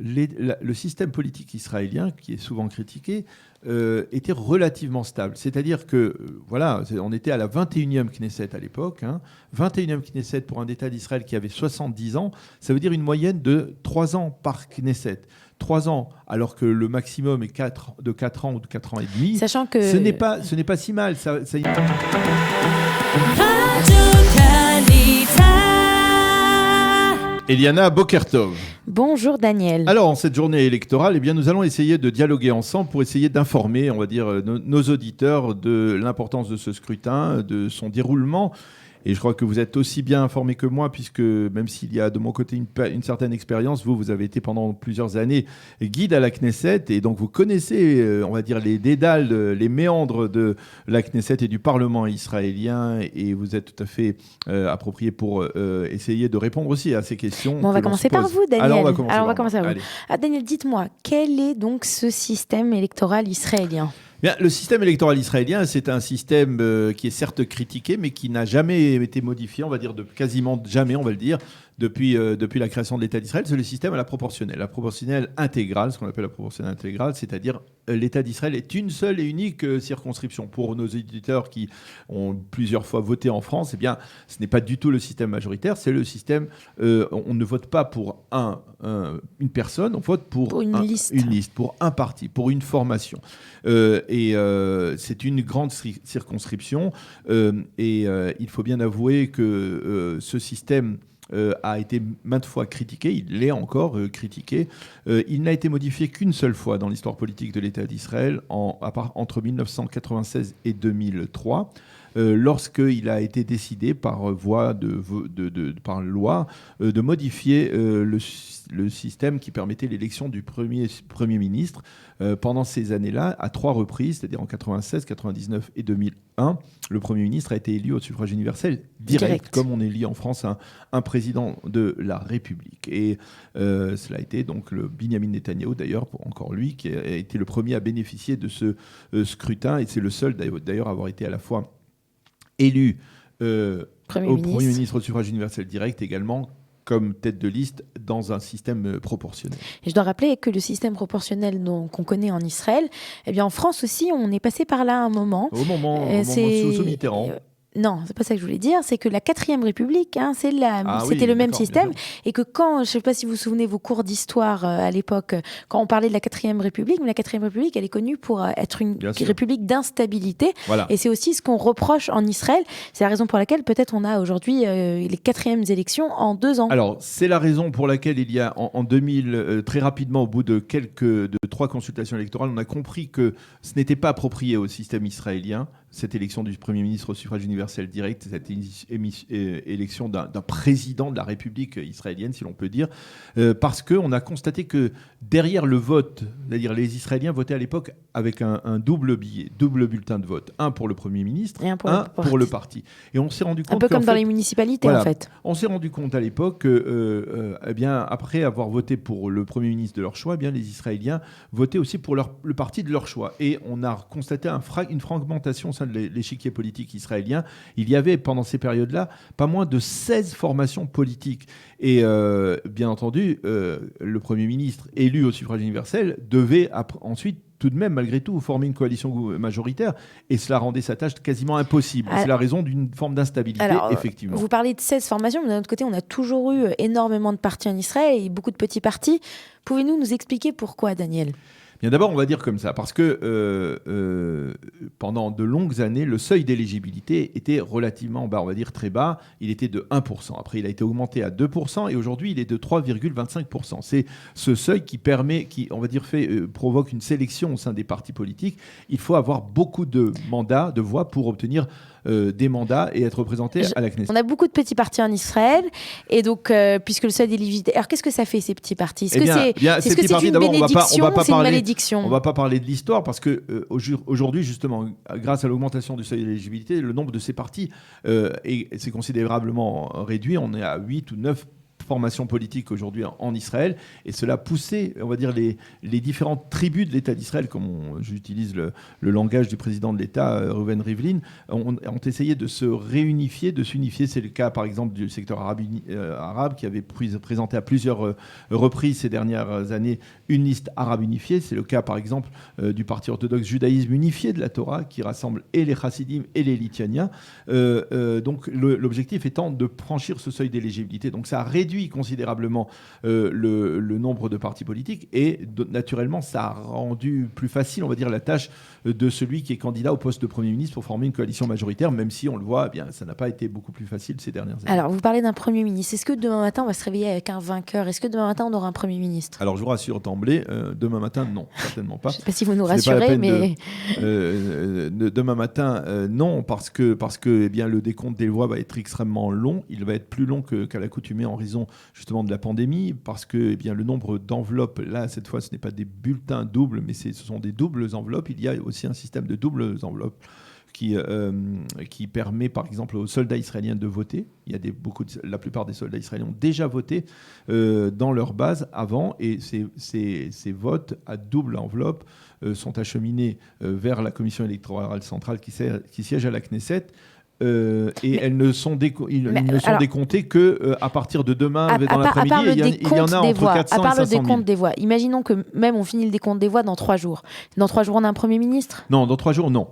le système politique israélien, qui est souvent critiqué, était relativement stable. C'est-à-dire que, on était à la 21e Knesset à l'époque. 21e Knesset pour un État d'Israël qui avait 70 ans, ça veut dire une moyenne de 3 ans par Knesset. 3 ans, alors que le maximum est de 4 ans ou de 4 ans et demi. Sachant que... Ce n'est pas si mal. Eliana Bokertov. Bonjour Daniel. Alors, en cette journée électorale, nous allons essayer de dialoguer ensemble pour essayer d'informer, on va dire, nos auditeurs de l'importance de ce scrutin, de son déroulement. Et je crois que vous êtes aussi bien informés que moi, puisque même s'il y a de mon côté une certaine expérience, vous avez été pendant plusieurs années guide à la Knesset, et donc vous connaissez, on va dire, les dédales, les méandres de la Knesset et du Parlement israélien, et vous êtes tout à fait approprié pour essayer de répondre aussi à ces questions. Bon, on va commencer par vous, Daniel. Alors, on va commencer par vous. Daniel, dites-moi, quel est donc ce système électoral israélien ? Bien, le système électoral israélien, c'est un système qui est certes critiqué, mais qui n'a jamais été modifié, on va dire quasiment jamais, on va le dire, depuis la création de l'État d'Israël. C'est le système à la proportionnelle intégrale, ce qu'on appelle la proportionnelle intégrale, c'est-à-dire l'État d'Israël est une seule et unique circonscription. Pour nos éditeurs qui ont plusieurs fois voté en France, ce n'est pas du tout le système majoritaire, c'est le système, on ne vote pas pour une personne, on vote pour une liste, pour un parti, pour une formation. C'est une grande circonscription, il faut bien avouer que ce système a été maintes fois critiqué, il l'est encore critiqué. Il n'a été modifié qu'une seule fois dans l'histoire politique de l'État d'Israël, entre 1996 et 2003. Lorsqu'il a été décidé par loi de modifier le système qui permettait l'élection du premier ministre. Pendant ces années-là, à 3 reprises, c'est-à-dire en 96, 99 et 2001, le Premier ministre a été élu au suffrage universel direct. Comme on élit en France un président de la République. Et cela a été donc le Binyamin Netanyahou, d'ailleurs, encore lui, qui a été le premier à bénéficier de ce scrutin, et c'est le seul d'ailleurs à avoir été à la fois élu Premier ministre au suffrage universel direct, également comme tête de liste dans un système proportionnel. Et je dois rappeler que le système proportionnel qu'on connaît en Israël, en France aussi, on est passé par là un moment. Sous Mitterrand. Non, c'est pas ça que je voulais dire. C'est que la 4e République, c'était le même système. Et que quand, je ne sais pas si vous vous souvenez vos cours d'histoire à l'époque, quand on parlait de la 4e République, mais la 4e République, elle est connue pour être une république d'instabilité. Voilà. Et c'est aussi ce qu'on reproche en Israël. C'est la raison pour laquelle peut-être on a aujourd'hui les 4e élections en 2 ans. Alors, c'est la raison pour laquelle il y a en 2000, très rapidement, au bout de 3 consultations électorales, on a compris que ce n'était pas approprié au système israélien, cette élection du Premier ministre au suffrage universel direct, cette élection d'un président de la République israélienne, si l'on peut dire, parce qu'on a constaté que derrière le vote, c'est-à-dire les Israéliens votaient à l'époque avec un double bulletin de vote, un pour le Premier ministre, un pour le parti. Et on s'est rendu compte... Un peu comme dans les municipalités, en fait. On s'est rendu compte à l'époque que, après avoir voté pour le Premier ministre de leur choix, les Israéliens votaient aussi pour le parti de leur choix. Et on a constaté une fragmentation de l'échiquier politique israélien. Il y avait, pendant ces périodes-là, pas moins de 16 formations politiques. Et bien entendu, le Premier ministre élu au suffrage universel devait ensuite, tout de même, malgré tout, former une coalition majoritaire. Et cela rendait sa tâche quasiment impossible. C'est la raison d'une forme d'instabilité, effectivement. Vous parlez de 16 formations, mais d'un autre côté, on a toujours eu énormément de partis en Israël et beaucoup de petits partis. Pouvez-vous nous expliquer pourquoi, Daniel ? Bien, d'abord, on va dire comme ça, parce que pendant de longues années, le seuil d'éligibilité était relativement bas, on va dire très bas. Il était de 1%. Après, il a été augmenté à 2%, et aujourd'hui, il est de 3,25%. C'est ce seuil qui provoque une sélection au sein des partis politiques. Il faut avoir beaucoup de mandats, de voix pour obtenir des mandats et être représenté à la Knesset. On a beaucoup de petits partis en Israël, et donc, puisque le seuil d'éligibilité... Alors, qu'est-ce que ça fait, ces petits partis ? Est-ce que c'est une bénédiction ou c'est une malédiction ? On ne va pas parler de l'histoire, parce qu'aujourd'hui, justement, grâce à l'augmentation du seuil d'éligibilité, le nombre de ces partis s'est considérablement réduit. On est à 8 ou 9 formations politiques aujourd'hui en Israël, et cela poussait, on va dire, les différentes tribus de l'État d'Israël, comme j'utilise le langage du président de l'État, Reuven Rivlin, ont essayé de se réunifier, de s'unifier. C'est le cas, par exemple, du secteur arabe qui avait présenté à plusieurs reprises ces dernières années une liste arabe unifiée. C'est le cas, par exemple, du parti orthodoxe Judaïsme unifié de la Torah, qui rassemble et les chassidim et les lithianiens. Donc l'objectif étant de franchir ce seuil d'éligibilité. Donc ça a réduit considérablement le nombre de partis politiques et naturellement ça a rendu plus facile, on va dire, la tâche de celui qui est candidat au poste de Premier ministre pour former une coalition majoritaire, même si on le voit, eh bien, ça n'a pas été beaucoup plus facile ces dernières années. Alors vous parlez d'un Premier ministre. Est-ce que demain matin on va se réveiller avec un vainqueur? Est-ce que demain matin on aura un Premier ministre? Alors je vous rassure d'emblée, demain matin non, certainement pas. Je ne sais pas si vous nous rassurez, mais... demain matin non, parce que eh bien, le décompte des voix va être extrêmement long. Il va être plus long qu'à l'accoutumée en raison justement de la pandémie, parce que eh bien, le nombre d'enveloppes, là cette fois ce n'est pas des bulletins doubles, mais ce sont des doubles enveloppes. Il y a aussi un système de doubles enveloppes qui permet par exemple aux soldats israéliens de voter. Il y a la plupart des soldats israéliens ont déjà voté dans leur base avant, et ces votes à double enveloppe sont acheminés vers la commission électorale centrale qui siège à la Knesset. Elles ne sont décomptés qu'à partir de demain, dans l'après-midi. Il y en a entre 400 et 500 000. À part le décompte des voix, imaginons que même on finit le décompte des voix dans 3 jours. Dans 3 jours, on a un Premier ministre? Non, dans 3 jours, non.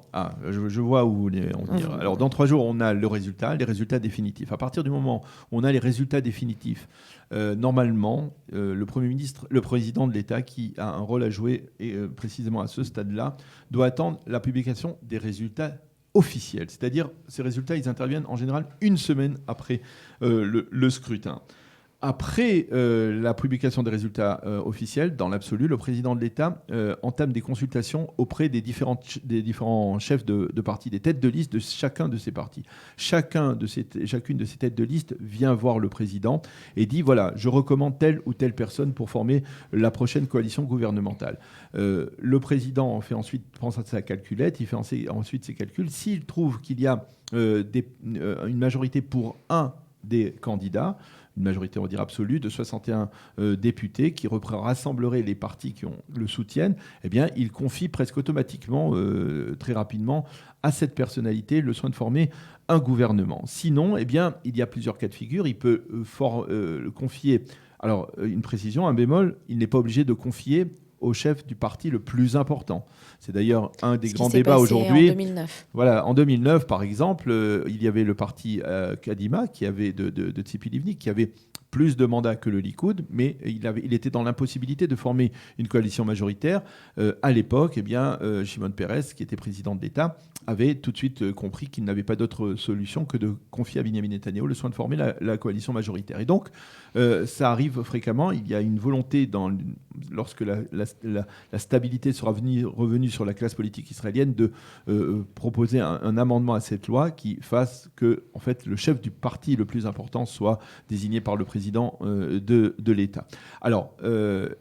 Je vois où on veut dire. Alors, dans 3 jours, on a les résultats définitifs. À partir du moment où on a les résultats définitifs, normalement, le Premier ministre, le président de l'État, qui a un rôle à jouer, et précisément à ce stade-là, doit attendre la publication des résultats officiels. C'est-à-dire, ces résultats, ils interviennent en général une semaine après le scrutin. Après la publication des résultats officiels, dans l'absolu, le président de l'État entame des consultations auprès des différents chefs de partis, des têtes de liste de chacun de ces partis. Chacune de ces têtes de liste vient voir le président et dit, voilà, je recommande telle ou telle personne pour former la prochaine coalition gouvernementale. Le président prend sa calculette, il fait ensuite ses calculs. S'il trouve qu'il y a une majorité pour un des candidats, une majorité, on va dire, absolue, de 61 députés qui rassemblerait les partis qui le soutiennent, eh bien, il confie presque automatiquement, très rapidement, à cette personnalité le soin de former un gouvernement. Sinon, eh bien, il y a plusieurs cas de figure. Il peut confier... Alors, une précision, un bémol, il n'est pas obligé de confier au chef du parti le plus important. C'est d'ailleurs un des grands débats aujourd'hui. En 2009. Voilà, en 2009, par exemple, il y avait le parti Kadima qui avait de Tzipi Livni, qui avait plus de mandats que le Likoud, mais il était dans l'impossibilité de former une coalition majoritaire. À l'époque, eh bien, Shimon Peres, qui était président de l'État, avait tout de suite compris qu'il n'avait pas d'autre solution que de confier à Benyamin Netanyahou le soin de former la coalition majoritaire. Et donc, ça arrive fréquemment. Il y a une volonté, lorsque la stabilité sera revenue sur la classe politique israélienne, de proposer un amendement à cette loi qui fasse que, en fait, le chef du parti le plus important soit désigné par le président de l'État. Alors, le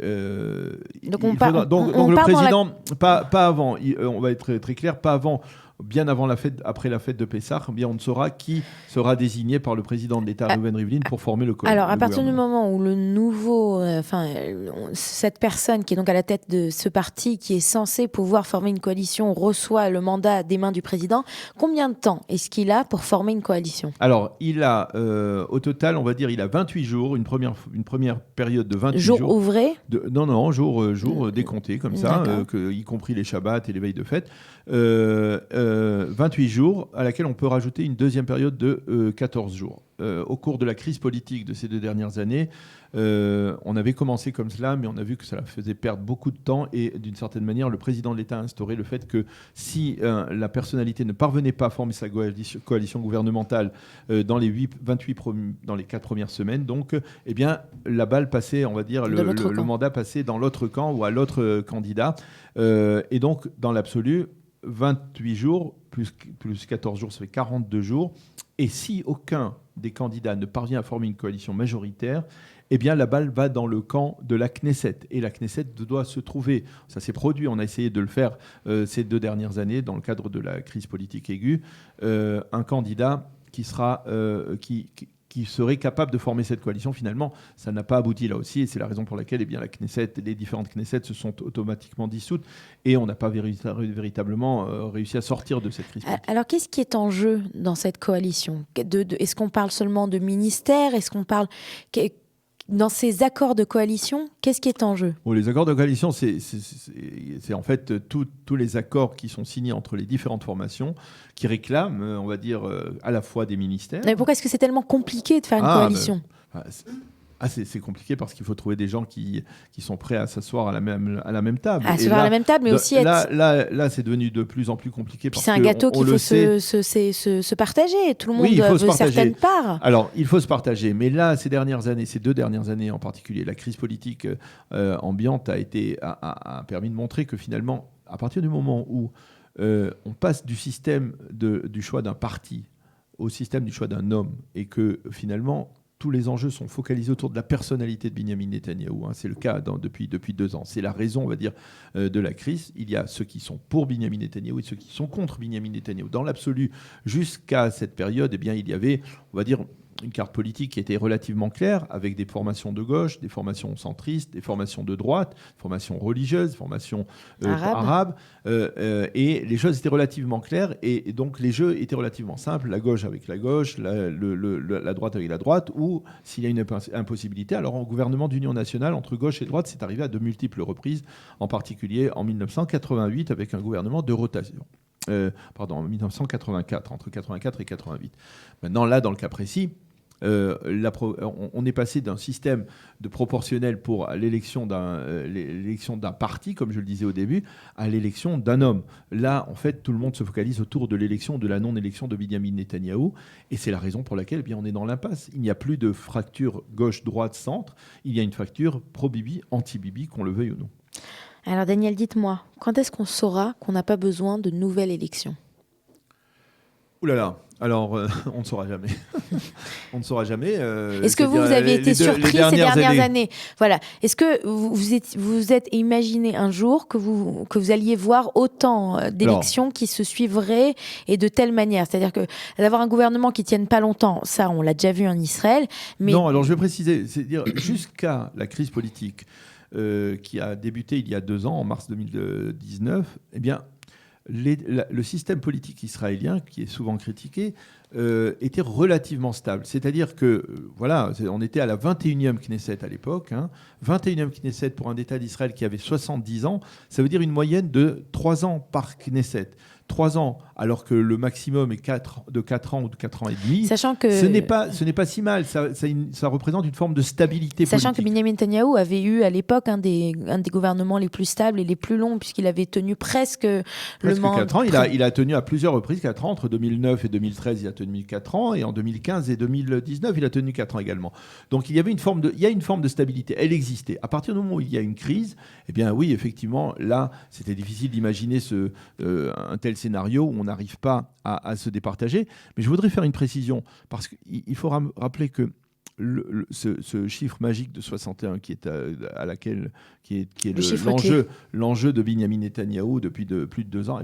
président, pas avant, on va être très, très clair, pas avant, bien avant après la fête de Pessah, bien on ne saura qui sera désigné par le président de l'État, Reuven Rivlin, pour former le gouvernement. Alors, à partir du moment où le nouveau, cette personne qui est donc à la tête de ce parti, qui est censé pouvoir former une coalition, reçoit le mandat des mains du président, combien de temps est-ce qu'il a pour former une coalition? Alors, il a, au total, on va dire, il a 28 jours, une première période de 28 jours. Jours ouvrés? Non, jours décomptés, comme ça, y compris les Shabbats et les veilles de fête. 28 jours, à laquelle on peut rajouter une deuxième période de 14 jours. Au cours de la crise politique de ces 2 dernières années, on avait commencé comme cela, mais on a vu que ça faisait perdre beaucoup de temps, et d'une certaine manière, le président de l'État a instauré le fait que si la personnalité ne parvenait pas à former sa coalition gouvernementale dans les 4 premières semaines, donc, eh bien, la balle passait, on va dire, le mandat passait dans l'autre camp ou à l'autre candidat. Et donc, dans l'absolu, 28 jours plus 14 jours, ça fait 42 jours. Et si aucun des candidats ne parvient à former une coalition majoritaire, eh bien, la balle va dans le camp de la Knesset. Et la Knesset doit se trouver, ça s'est produit, on a essayé de le faire ces 2 dernières années dans le cadre de la crise politique aiguë, un candidat qui qui serait capable de former cette coalition. Finalement, ça n'a pas abouti là aussi, et c'est la raison pour laquelle la Knesset, les différentes Knesset se sont automatiquement dissoutes, et on n'a pas véritablement réussi à sortir de cette crise politique. Alors, qu'est-ce qui est en jeu dans cette coalition ? Est-ce qu'on parle seulement de ministères ? Est-ce qu'on parle... Dans ces accords de coalition, qu'est-ce qui est en jeu ? Les accords de coalition, c'est en fait tous les accords qui sont signés entre les différentes formations qui réclament, on va dire, à la fois des ministères. Mais pourquoi est-ce que c'est tellement compliqué de faire une coalition ? C'est compliqué parce qu'il faut trouver des gens qui sont prêts à s'asseoir à la même table. À s'asseoir à la même table, mais aussi être... Là, c'est devenu de plus en plus compliqué. Puis c'est un gâteau qu'il faut se partager. Tout le monde veut certaines parts. Alors, il faut se partager. Mais là, ces 2 dernières années en particulier, la crise politique ambiante a permis de montrer que finalement, à partir du moment où on passe du système du choix d'un parti au système du choix d'un homme, et que finalement... tous les enjeux sont focalisés autour de la personnalité de Binyamin Netanyahou. C'est le cas depuis 2 ans. C'est la raison, on va dire, de la crise. Il y a ceux qui sont pour Binyamin Netanyahou et ceux qui sont contre Binyamin Netanyahou. Dans l'absolu, jusqu'à cette période, il y avait, on va dire, une carte politique qui était relativement claire, avec des formations de gauche, des formations centristes, des formations de droite, des formations religieuses, des formations arabes. Et les choses étaient relativement claires. Et donc, les jeux étaient relativement simples. La gauche avec la gauche, la droite avec la droite. Ou, s'il y a une impossibilité, alors en gouvernement d'union nationale, entre gauche et droite, c'est arrivé à de multiples reprises, en particulier en 1988, avec un gouvernement de rotation. En 1984, entre 84 et 88. Maintenant, là, dans le cas précis, on est passé d'un système de proportionnel pour l'élection d'un parti, comme je le disais au début, à l'élection d'un homme. Là, en fait, tout le monde se focalise autour de l'élection, de la non-élection de Binyamin Netanyahou, et c'est la raison pour laquelle on est dans l'impasse. Il n'y a plus de fracture gauche-droite-centre, il y a une fracture pro-Bibi, anti-Bibi, qu'on le veuille ou non. Alors Daniel, dites-moi, quand est-ce qu'on saura qu'on n'a pas besoin de nouvelles élections ? Ouh là là. Alors, on ne saura jamais. On ne saura jamais. Est-ce que vous avez été surpris ces dernières années ? Voilà. Est-ce que vous êtes imaginé un jour que vous alliez voir autant d'élections qui se suivraient et de telle manière ? C'est-à-dire que d'avoir un gouvernement qui ne tienne pas longtemps, ça, on l'a déjà vu en Israël. Mais... Non, alors je vais préciser. C'est-à-dire, jusqu'à la crise politique qui a débuté il y a 2 ans, en mars 2019, le système politique israélien, qui est souvent critiqué, était relativement stable. C'est-à-dire que, on était à la 21e Knesset à l'époque. 21e Knesset pour un État d'Israël qui avait 70 ans, ça veut dire une moyenne de 3 ans par Knesset. 3 ans, alors que le maximum est de 4 ans ou de 4 ans et demi. Sachant que... Ce n'est pas si mal. Ça représente une forme de stabilité politique. Sachant que Binyamin Netanyahou avait eu à l'époque un des gouvernements les plus stables et les plus longs, puisqu'il avait tenu presque le mandat. 4 ans. Il a tenu à plusieurs reprises 4 ans. Entre 2009 et 2013, il a tenu 4 ans. Et en 2015 et 2019, il a tenu 4 ans également. Donc il y a une forme de stabilité. Elle existait. À partir du moment où il y a une crise, oui, effectivement, là, c'était difficile d'imaginer un tel scénario où on n'arrive pas à se départager. Mais je voudrais faire une précision, parce qu'il faut rappeler que ce chiffre magique de 61 qui est l'enjeu de Binyamin Netanyahou depuis plus de 2 ans,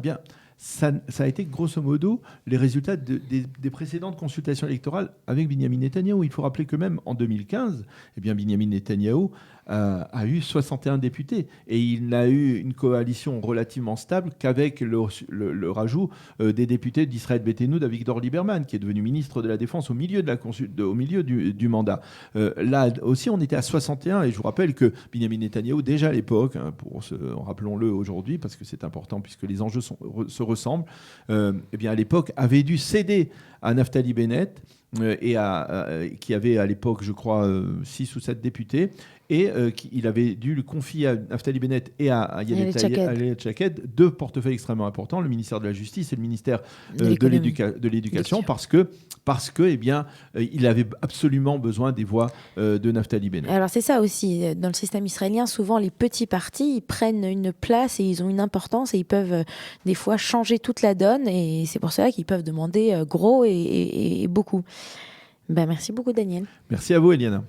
ça a été grosso modo les résultats des précédentes consultations électorales avec Binyamin Netanyahou. Il faut rappeler que même en 2015, Binyamin Netanyahou a eu 61 députés et il n'a eu une coalition relativement stable qu'avec le rajout des députés d'Israël Beitenou d'Avigdor Lieberman, qui est devenu ministre de la Défense au milieu du mandat. Là aussi, on était à 61 et je vous rappelle que Binyamin Netanyahou, déjà à l'époque, rappelons-le aujourd'hui parce que c'est important puisque les enjeux se ressemblent, à l'époque avait dû céder à Naftali Bennett qui avait à l'époque, je crois, 6 ou 7 députés, et il avait dû le confier à Naftali Bennett et à Ayelet Shaked 2 portefeuilles extrêmement importants, le ministère de la Justice et le ministère de l'Éducation, parce que il avait absolument besoin des voix de Naftali Bennett. Alors c'est ça aussi, dans le système israélien, souvent les petits partis ils prennent une place et ils ont une importance et ils peuvent des fois changer toute la donne, et c'est pour cela qu'ils peuvent demander gros et beaucoup. Merci beaucoup Daniel. Merci à vous Eliana.